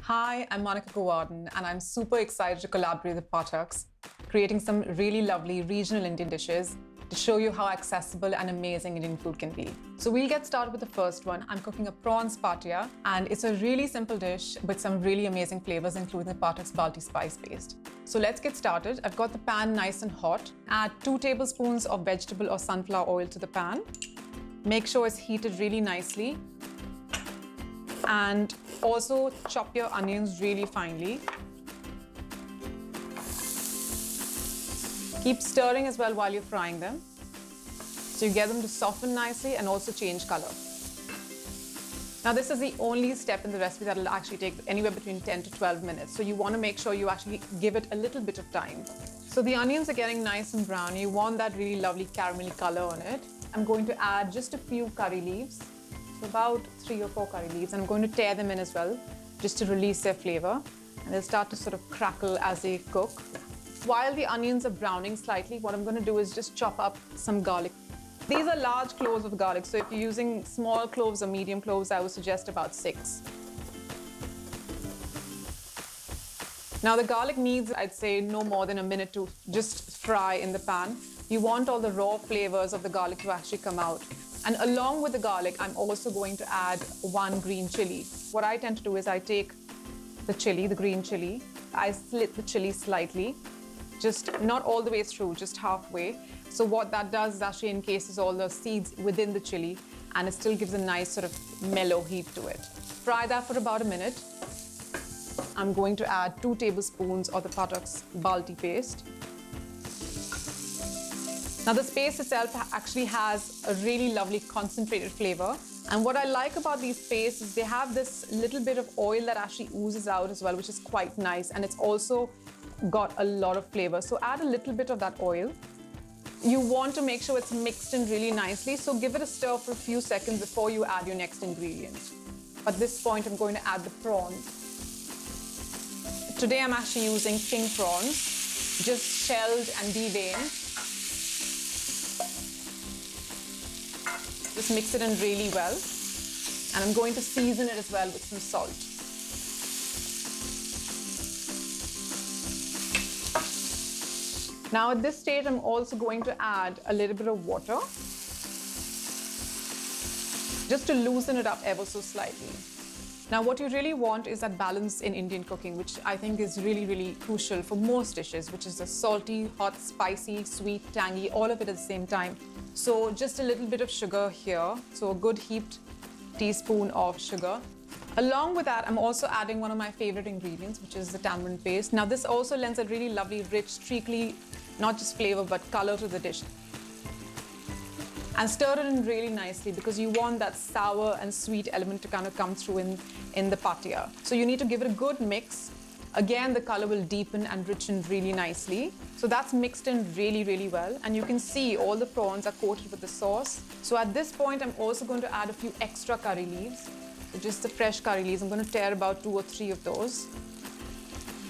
Hi, I'm Maunika Gowardhan, and I'm super excited to collaborate with Pataks, creating some really lovely regional Indian dishes to show you how accessible and amazing Indian food can be. So we'll get started with the first one. I'm cooking a prawns patia, and it's a really simple dish with some really amazing flavors, including the Patak's Balti Spice Paste. So let's get started. I've got the pan nice and hot. Add 2 tablespoons of vegetable or sunflower oil to the pan. Make sure it's heated really nicely. And also chop your onions really finely. Keep stirring as well while you're frying them, so you get them to soften nicely and also change color. Now this is the only step in the recipe that will actually take anywhere between 10 to 12 minutes. So you want to make sure you actually give it a little bit of time. So the onions are getting nice and brown. You want that really lovely caramelly color on it. I'm going to add just a few curry leaves. So about 3 or 4 curry leaves. I'm going to tear them in as well, just to release their flavor. And they'll start to sort of crackle as they cook. While the onions are browning slightly, what I'm going to do is just chop up some garlic. These are large cloves of garlic, so if you're using small cloves or medium cloves, I would suggest about 6. Now the garlic needs, I'd say, no more than a minute to just fry in the pan. You want all the raw flavors of the garlic to actually come out. And along with the garlic, I'm also going to add 1 green chilli. What I tend to do is I take the chilli, the green chilli, I slit the chilli slightly, just not all the way through, just halfway. So what that does is actually encases all the seeds within the chilli, and it still gives a nice sort of mellow heat to it. Fry that for about a minute. I'm going to add 2 tablespoons of the Patak's Balti paste. Now this paste itself actually has a really lovely concentrated flavor. And what I like about these pastes is they have this little bit of oil that actually oozes out as well, which is quite nice. And it's also got a lot of flavor. So add a little bit of that oil. You want to make sure it's mixed in really nicely. So give it a stir for a few seconds before you add your next ingredient. At this point, I'm going to add the prawns. Today, I'm actually using king prawns, just shelled and deveined. Just mix it in really well. And I'm going to season it as well with some salt. Now at this stage, I'm also going to add a little bit of water, just to loosen it up ever so slightly. Now what you really want is that balance in Indian cooking, which I think is really, really crucial for most dishes, which is the salty, hot, spicy, sweet, tangy, all of it at the same time. So just a little bit of sugar here. So a good heaped teaspoon of sugar. Along with that, I'm also adding one of my favorite ingredients, which is the tamarind paste. Now this also lends a really lovely, rich, treacly, not just flavor, but color to the dish. And stir it in really nicely because you want that sour and sweet element to kind of come through in the patia. So you need to give it a good mix. Again, the color will deepen and richen really nicely. So that's mixed in really, really well. And you can see all the prawns are coated with the sauce. So at this point, I'm also going to add a few extra curry leaves. So just the fresh curry leaves. I'm going to tear about 2 or 3 of those.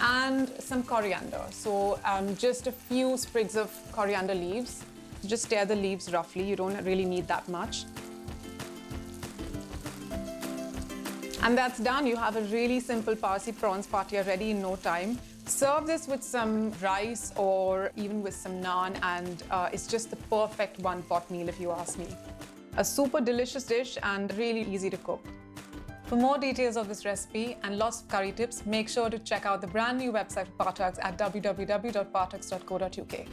And some coriander. So just a few sprigs of coriander leaves. Just tear the leaves roughly. You don't really need that much. And that's done. You have a really simple Parsi prawns patia ready in no time. Serve this with some rice or even with some naan, and it's just the perfect one-pot meal if you ask me. A super delicious dish and really easy to cook. For more details of this recipe and lots of curry tips, make sure to check out the brand new website for Pataks at www.pataks.co.uk.